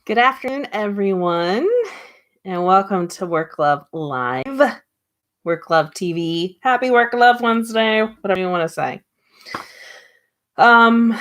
Good afternoon, everyone, and welcome to Work Love Live, Work Love TV. Happy Work Love Wednesday, whatever you want to say. I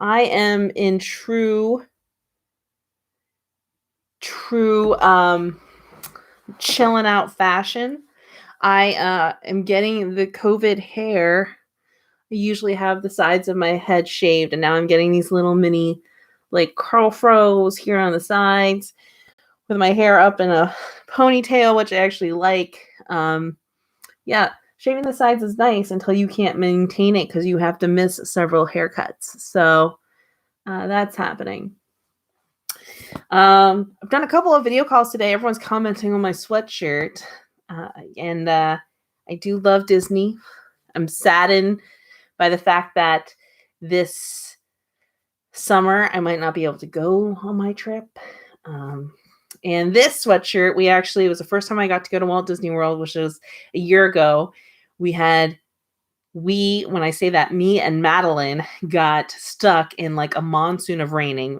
am in true chilling out fashion. I am getting the COVID hair. I usually have the sides of my head shaved, and now I'm getting these little mini curl froze here on the sides with my hair up in a ponytail, which I actually like. Shaving the sides is nice until you can't maintain it because you have to miss several haircuts. So that's happening. I've done a couple of video calls today. Everyone's commenting on my sweatshirt. And I do love Disney. I'm saddened by the fact that this summer I might not be able to go on my trip. And this sweatshirt, it was the first time I got to go to Walt Disney World, which was a year ago. When I say that, me and Madeline got stuck in like a monsoon of raining.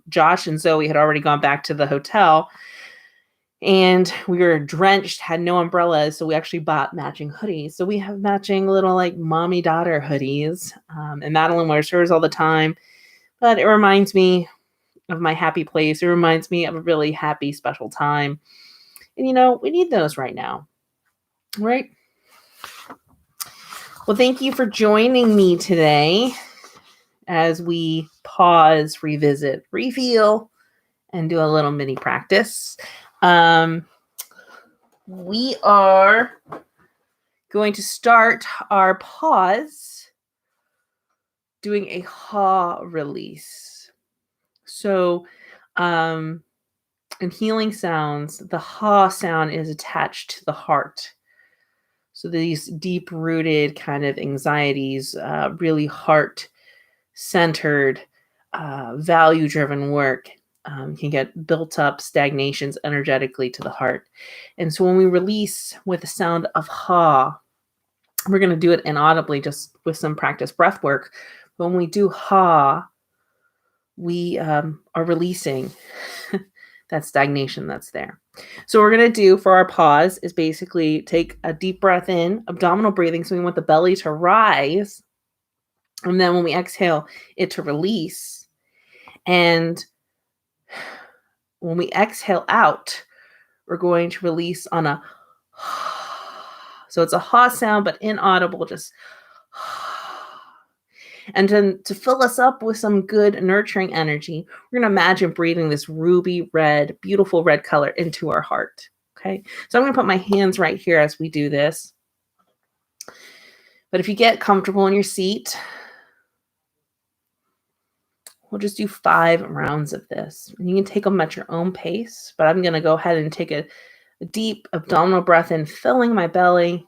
Josh and Zoe had already gone back to the hotel and we were drenched, had no umbrellas. So we actually bought matching hoodies. So we have matching little like mommy daughter hoodies. And Madeline wears hers all the time, but it reminds me of my happy place. It reminds me of a really happy, special time. And we need those right now, right? Well, thank you for joining me today as we pause, revisit, refeel, and do a little mini practice. We are going to start our pause doing a ha release. So, in healing sounds, the ha sound is attached to the heart. So these deep-rooted kind of anxieties, really heart-centered, value-driven work can get built up stagnations energetically to the heart. And so when we release with the sound of ha, we're going to do it inaudibly just with some practice breath work. But when we do ha, we are releasing that stagnation that's there. So what we're going to do for our pause is basically take a deep breath in, abdominal breathing. So we want the belly to rise. And then when we exhale, it to release. And when we exhale out, we're going to release on a so it's a ha sound, but inaudible, just and to fill us up with some good nurturing energy, we're going to imagine breathing this ruby red, beautiful red color into our heart. Okay. So I'm going to put my hands right here as we do this. But if you get comfortable in your seat, we'll just do 5 rounds of this. And you can take them at your own pace, but I'm going to go ahead and take a deep abdominal breath in, filling my belly,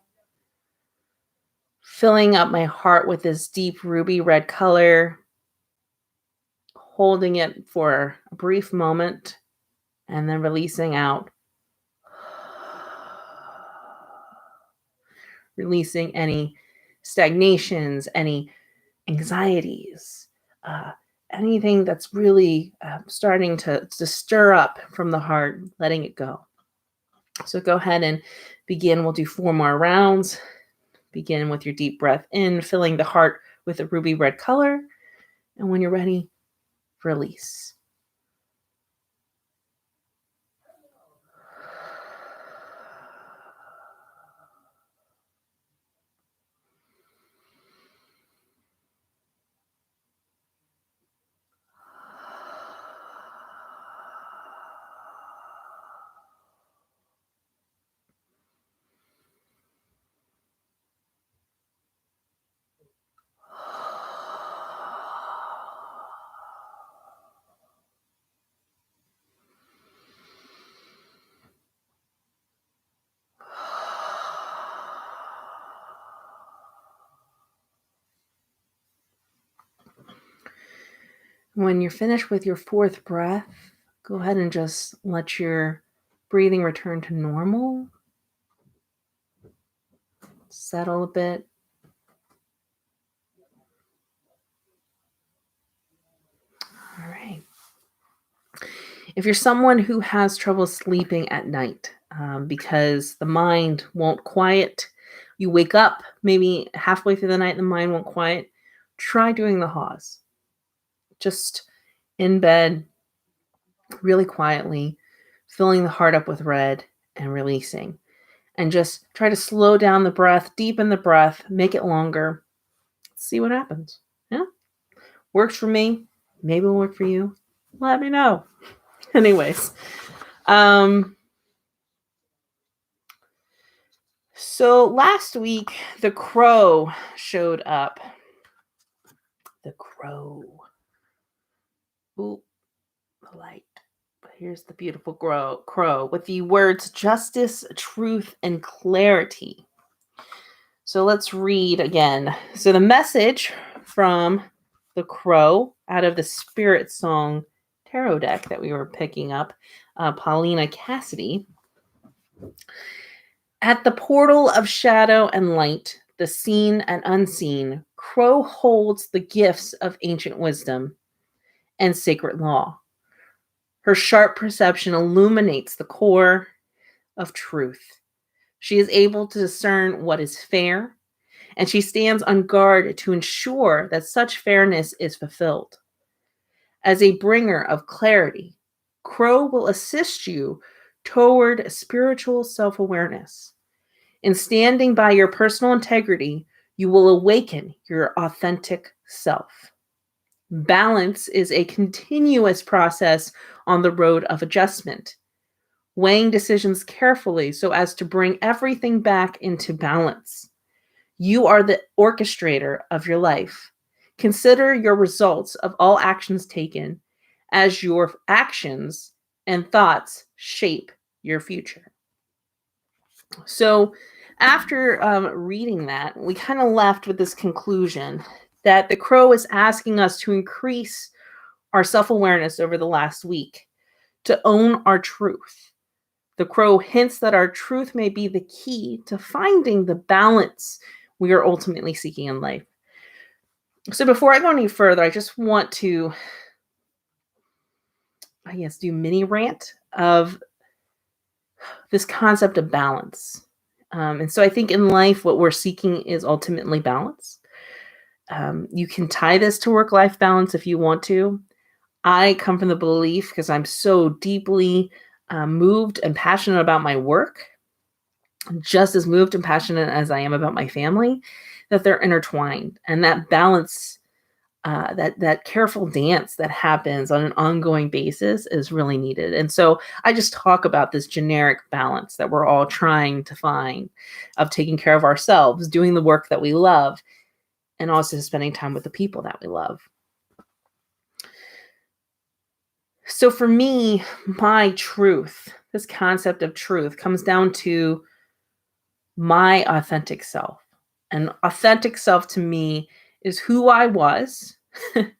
filling up my heart with this deep ruby red color, holding it for a brief moment, and then releasing out. Releasing any stagnations, any anxieties, anything that's really starting to stir up from the heart, letting it go. So go ahead and begin. We'll do 4 more rounds. Begin with your deep breath in, filling the heart with a ruby red color. And when you're ready, release. When you're finished with your 4th breath, go ahead and just let your breathing return to normal. Settle a bit. All right. If you're someone who has trouble sleeping at night because the mind won't quiet, you wake up maybe halfway through the night and the mind won't quiet, try doing the Haws. Just in bed, really quietly, filling the heart up with red and releasing. And just try to slow down the breath, deepen the breath, make it longer. See what happens. Yeah. Works for me. Maybe it'll work for you. Let me know. Anyways. So last week, the crow showed up. The crow. Ooh, the light. But here's the beautiful crow with the words justice, truth, and clarity. So let's read again. So the message from the crow out of the Spirit Song tarot deck that we were picking up, Paulina Cassidy. At the portal of shadow and light, the seen and unseen, Crow holds the gifts of ancient wisdom and sacred law. Her sharp perception illuminates the core of truth. She is able to discern what is fair, and she stands on guard to ensure that such fairness is fulfilled. As a bringer of clarity, Crow will assist you toward spiritual self-awareness. In standing by your personal integrity, you will awaken your authentic self. Balance is a continuous process on the road of adjustment, weighing decisions carefully so as to bring everything back into balance. You are the orchestrator of your life. Consider your results of all actions taken as your actions and thoughts shape your future. So after reading that, we kind of left with this conclusion that the crow is asking us to increase our self-awareness over the last week, to own our truth. The crow hints that our truth may be the key to finding the balance we are ultimately seeking in life. So before I go any further, I just want to, do mini rant of this concept of balance. And so I think in life, what we're seeking is ultimately balance. You can tie this to work-life balance if you want to. I come from the belief, because I'm so deeply moved and passionate about my work, just as moved and passionate as I am about my family, that they're intertwined. And that balance, that careful dance that happens on an ongoing basis is really needed. And so I just talk about this generic balance that we're all trying to find of taking care of ourselves, doing the work that we love, and also spending time with the people that we love. So for me, my truth, this concept of truth, comes down to my authentic self. And authentic self to me is who I was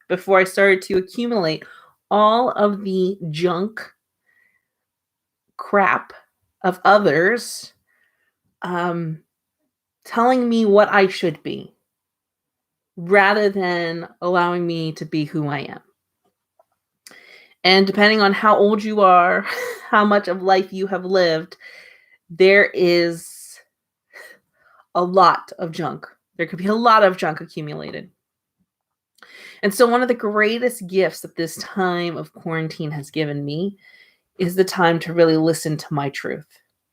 before I started to accumulate all of the junk crap of others telling me what I should be, rather than allowing me to be who I am. And depending on how old you are, how much of life you have lived, there is a lot of junk. There could be a lot of junk accumulated. And so one of the greatest gifts that this time of quarantine has given me is the time to really listen to my truth,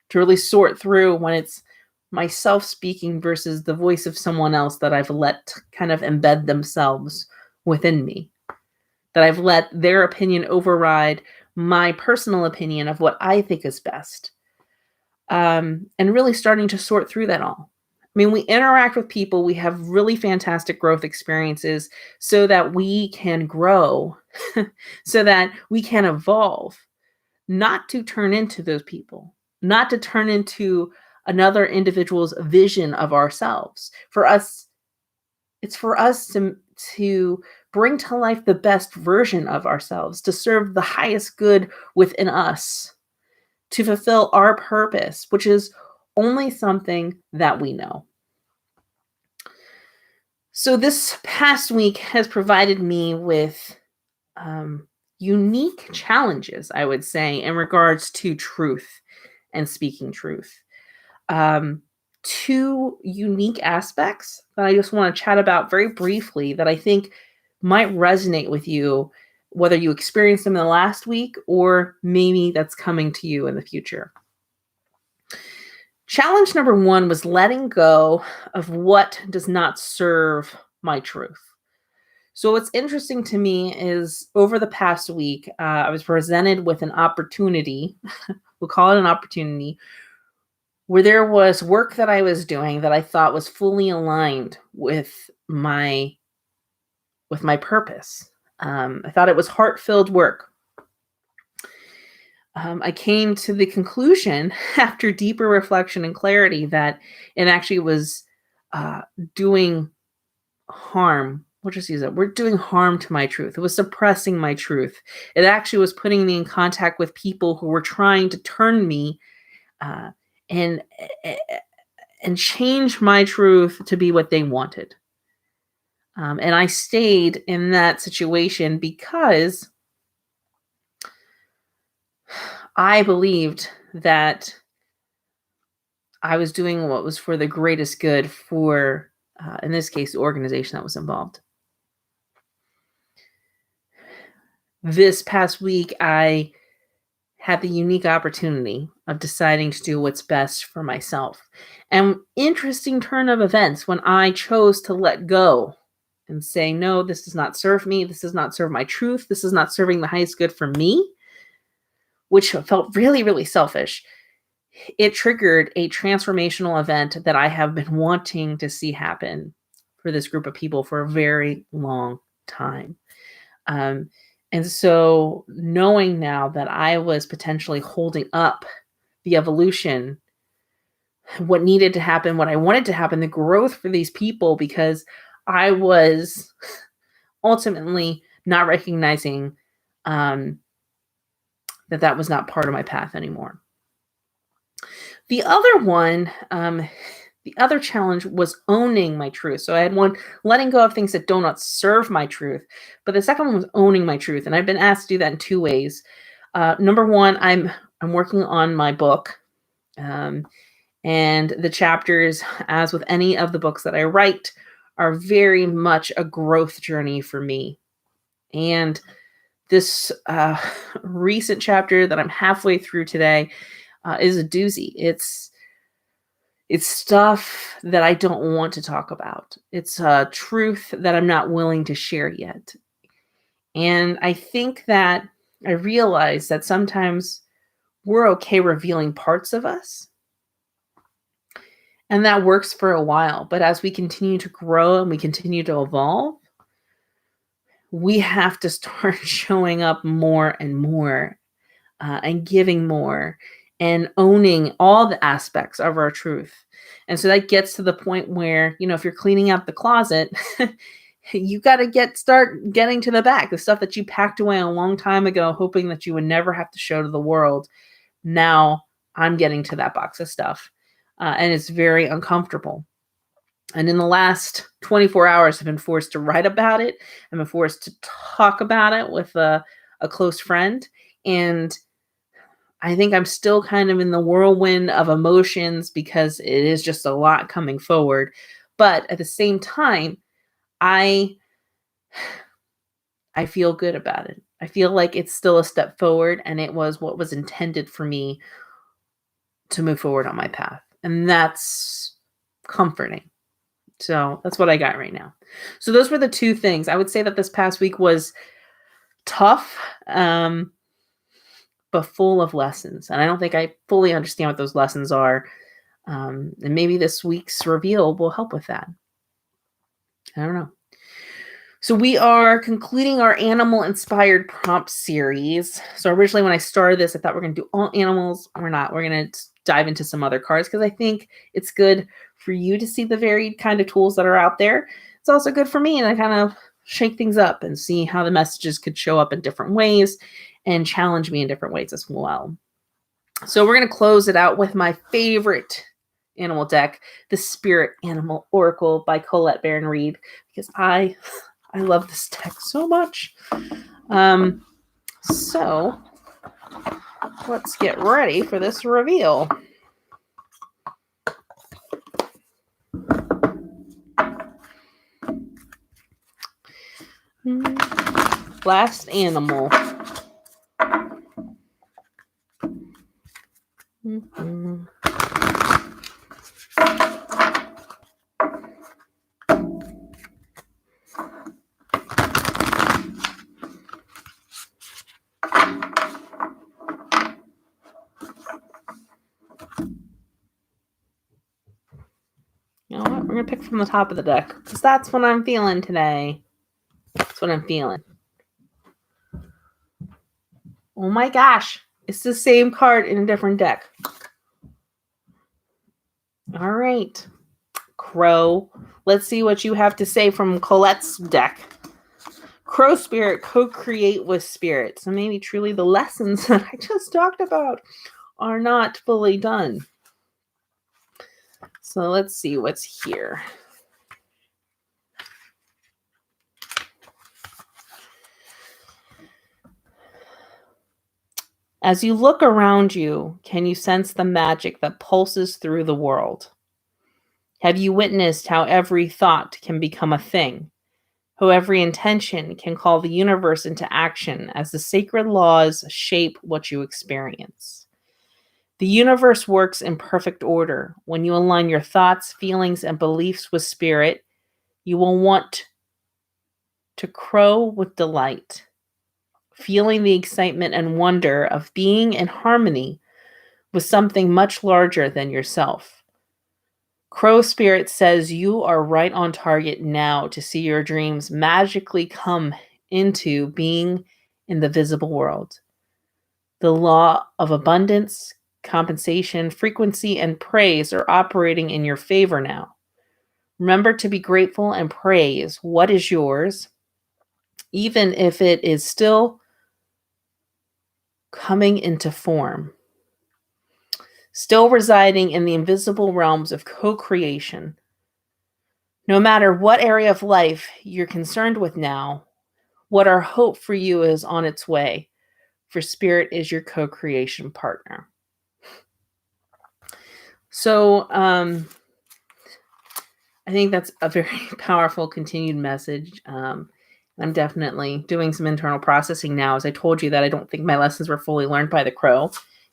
to really sort through when it's myself speaking versus the voice of someone else that I've let kind of embed themselves within me, that I've let their opinion override my personal opinion of what I think is best. And really starting to sort through that all. I mean, we interact with people, we have really fantastic growth experiences so that we can grow, so that we can evolve, not to turn into those people, not to turn into another individual's vision of ourselves. For us, it's for us to bring to life the best version of ourselves, to serve the highest good within us, to fulfill our purpose, which is only something that we know. So this past week has provided me with unique challenges, I would say, in regards to truth and speaking truth. Two unique aspects that I just want to chat about very briefly that I think might resonate with you, whether you experienced them in the last week or maybe that's coming to you in the future. Challenge number one was letting go of what does not serve my truth. So what's interesting to me is over the past week, I was presented with an opportunity, we'll call it an opportunity, where there was work that I was doing that I thought was fully aligned with my purpose. I thought it was heart-filled work. I came to the conclusion after deeper reflection and clarity that it actually was doing harm. We'll just use it. We're doing harm to my truth. It was suppressing my truth. It actually was putting me in contact with people who were trying to turn me and change my truth to be what they wanted. And I stayed in that situation because I believed that I was doing what was for the greatest good for, in this case, the organization that was involved. This past week, I had the unique opportunity of deciding to do what's best for myself. And interesting turn of events when I chose to let go and say, no, this does not serve me. This does not serve my truth. This is not serving the highest good for me, which felt really, really selfish. It triggered a transformational event that I have been wanting to see happen for this group of people for a very long time. And so knowing now that I was potentially holding up the evolution, what needed to happen, what I wanted to happen, the growth for these people, because I was ultimately not recognizing that was not part of my path anymore. The other one, the other challenge was owning my truth. So I had one, letting go of things that do not serve my truth. But the second one was owning my truth. And I've been asked to do that in two ways. Number one, I'm working on my book. And the chapters, as with any of the books that I write, are very much a growth journey for me. And this recent chapter that I'm halfway through today is a doozy. It's stuff that I don't want to talk about. It's truth that I'm not willing to share yet. And I think that I realize that sometimes we're okay revealing parts of us. And that works for a while. But as we continue to grow and we continue to evolve, we have to start showing up more and more and giving more and owning all the aspects of our truth. And so that gets to the point where, if you're cleaning out the closet, you got to start getting to the back, the stuff that you packed away a long time ago, hoping that you would never have to show to the world. Now I'm getting to that box of stuff. And it's very uncomfortable. And in the last 24 hours, I've been forced to write about it. I've been forced to talk about it with a close friend. And I think I'm still kind of in the whirlwind of emotions because it is just a lot coming forward. But at the same time, I feel good about it. I feel like it's still a step forward, and it was what was intended for me to move forward on my path. And that's comforting. So that's what I got right now. So those were the two things. I would say that this past week was tough, but full of lessons. And I don't think I fully understand what those lessons are. And maybe this week's reveal will help with that. I don't know. So we are concluding our animal-inspired prompt series. So originally when I started this, I thought we're going to do all animals. We're not. We're going to dive into some other cards because I think it's good for you to see the varied kind of tools that are out there. It's also good for me, and I kind of shake things up and see how the messages could show up in different ways and challenge me in different ways as well. So we're going to close it out with my favorite animal deck, the Spirit Animal Oracle by Colette Baron-Reid, because I love this deck so much. So let's get ready for this reveal. Last animal. Mm-hmm. You know what? We're going to pick from the top of the deck because that's what I'm feeling today. That's what I'm feeling. Oh my gosh. It's the same card in a different deck. All right. Crow. Let's see what you have to say from Colette's deck. Crow spirit, co-create with spirit. So maybe truly the lessons that I just talked about are not fully done. So let's see what's here. As you look around you, can you sense the magic that pulses through the world? Have you witnessed how every thought can become a thing? How every intention can call the universe into action as the sacred laws shape what you experience? The universe works in perfect order. When you align your thoughts, feelings, and beliefs with spirit, you will want to crow with delight, feeling the excitement and wonder of being in harmony with something much larger than yourself. Crow Spirit says you are right on target now to see your dreams magically come into being in the visible world. The law of abundance, compensation, frequency, and praise are operating in your favor now. Remember to be grateful and praise what is yours, even if it is still coming into form, still residing in the invisible realms of co-creation. No matter what area of life you're concerned with now, what our hope for you is on its way, for Spirit is your co-creation partner. So I think that's a very powerful continued message. I'm definitely doing some internal processing now. As I told you that I don't think my lessons were fully learned by the crow,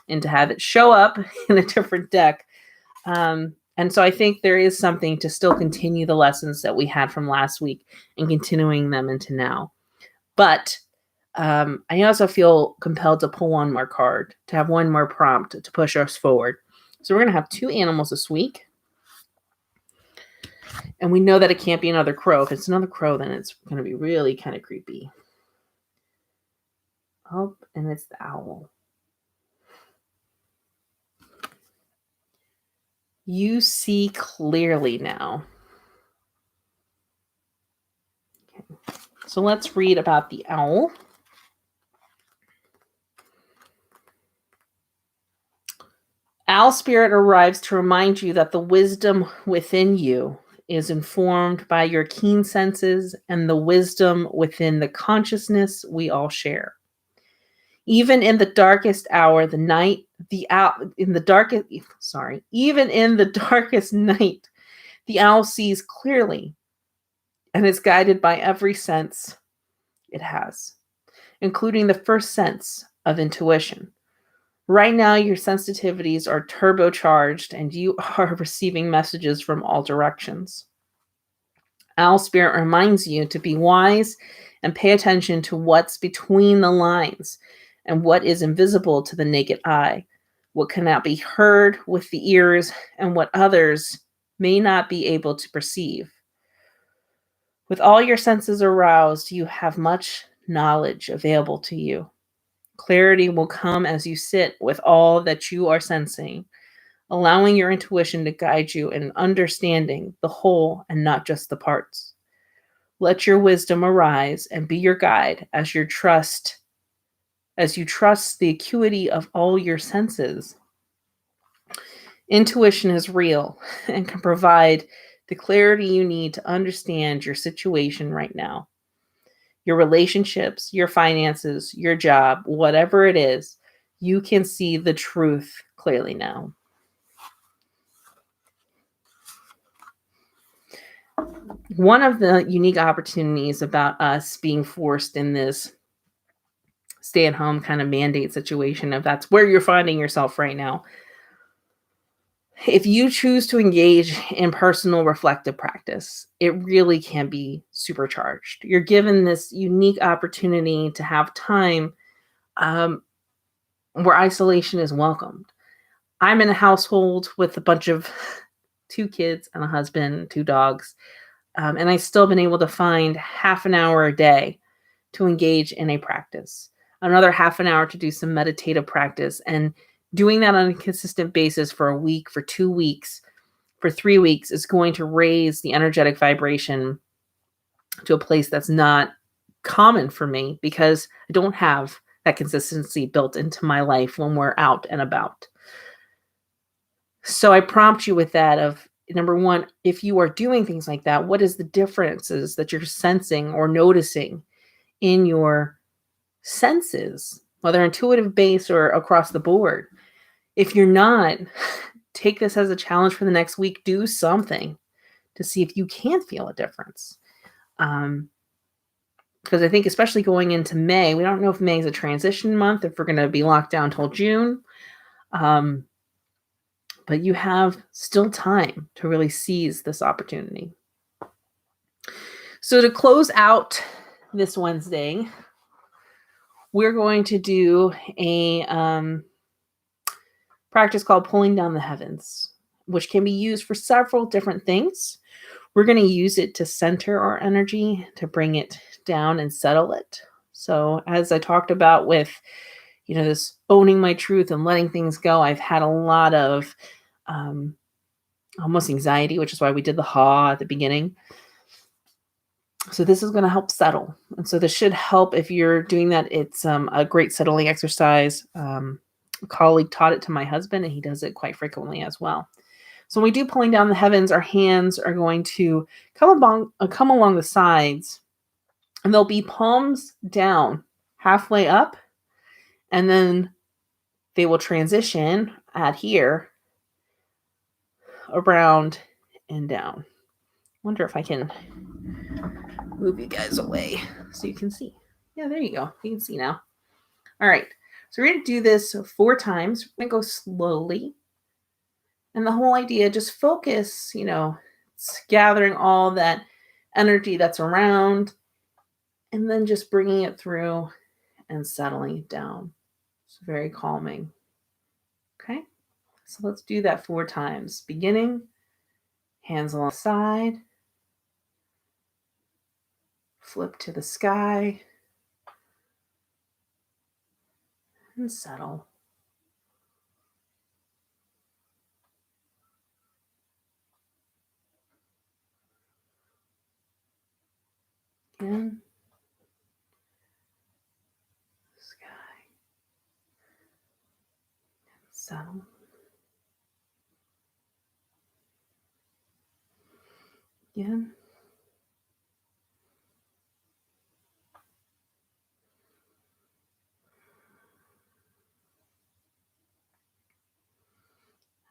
and to have it show up in a different deck. And so I think there is something to still continue the lessons that we had from last week and continuing them into now. But I also feel compelled to pull one more card, to have one more prompt to push us forward. So we're going to have 2 animals this week. And we know that it can't be another crow. If it's another crow, then it's going to be really kind of creepy. Oh, and it's the owl. You see clearly now. Okay. So let's read about the owl. Owl spirit arrives to remind you that the wisdom within you is informed by your keen senses and the wisdom within the consciousness we all share. Even in the darkest hour, even in the darkest night, the owl sees clearly and is guided by every sense it has, including the first sense of intuition. Right now, your sensitivities are turbocharged and you are receiving messages from all directions. Owl Spirit reminds you to be wise and pay attention to what's between the lines and what is invisible to the naked eye, what cannot be heard with the ears, and what others may not be able to perceive. With all your senses aroused, you have much knowledge available to you. Clarity will come as you sit with all that you are sensing, allowing your intuition to guide you in understanding the whole and not just the parts. Let your wisdom arise and be your guide as you trust the acuity of all your senses. Intuition is real and can provide the clarity you need to understand your situation right now. your relationships, your finances, your job, whatever it is, you can see the truth clearly now. One of the unique opportunities about us being forced in this stay-at-home kind of mandate situation, if that's where you're finding yourself right now, if you choose to engage in personal reflective practice, it really can be supercharged. You're given this unique opportunity to have time where isolation is welcomed. I'm in a household with a bunch of 2 kids and a husband, 2 dogs, and I've still been able to find half an hour a day to engage in a practice, another half an hour to do some meditative practice, and doing that on a consistent basis for a week, for 2 weeks, for 3 weeks is going to raise the energetic vibration to a place that's not common for me because I don't have that consistency built into my life when we're out and about. So I prompt you with that of number one, if you are doing things like that, what is the differences that you're sensing or noticing in your senses, whether intuitive base or across the board? If you're not, take this as a challenge for the next week. Do something to see if you can feel a difference. Because I think especially going into May, we don't know if May is a transition month, if we're going to be locked down till June. But you have still time to really seize this opportunity. So to close out this Wednesday, we're going to do a practice called pulling down the heavens, which can be used for several different things. We're going to use it to center our energy, to bring it down and settle it. So as I talked about with, this owning my truth and letting things go, I've had a lot of almost anxiety, which is why we did the ha at the beginning. So this is going to help settle. And so this should help if you're doing that. It's a great settling exercise. A colleague taught it to my husband, and he does it quite frequently as well. So when we do pulling down the heavens, our hands are going to come along the sides, and they'll be palms down, halfway up, and then they will transition at here, around and down. Wonder if I can move you guys away so you can see. Yeah, there you go. You can see now. All right. So we're going to do this 4 times. We're going to go slowly. And the whole idea, just focus, it's gathering all that energy that's around and then just bringing it through and settling it down. It's very calming. Okay. So let's do that 4 times. Beginning, hands along the side, flip to the sky, and settle. Again, sky, settle. Again.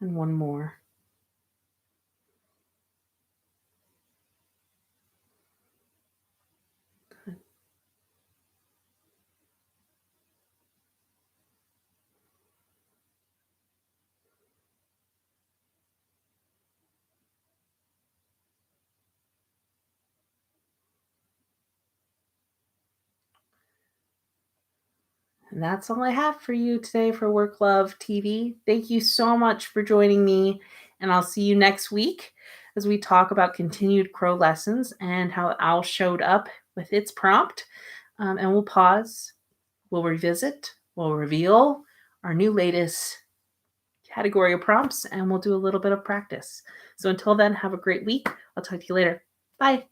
And one more. Good. And that's all I have for you today for Work Love TV. Thank you so much for joining me, and I'll see you next week as we talk about continued crow lessons and how owl showed up with its prompt. And we'll pause, we'll revisit, we'll reveal our new latest category of prompts, and we'll do a little bit of practice. So until then, have a great week. I'll talk to you later. Bye.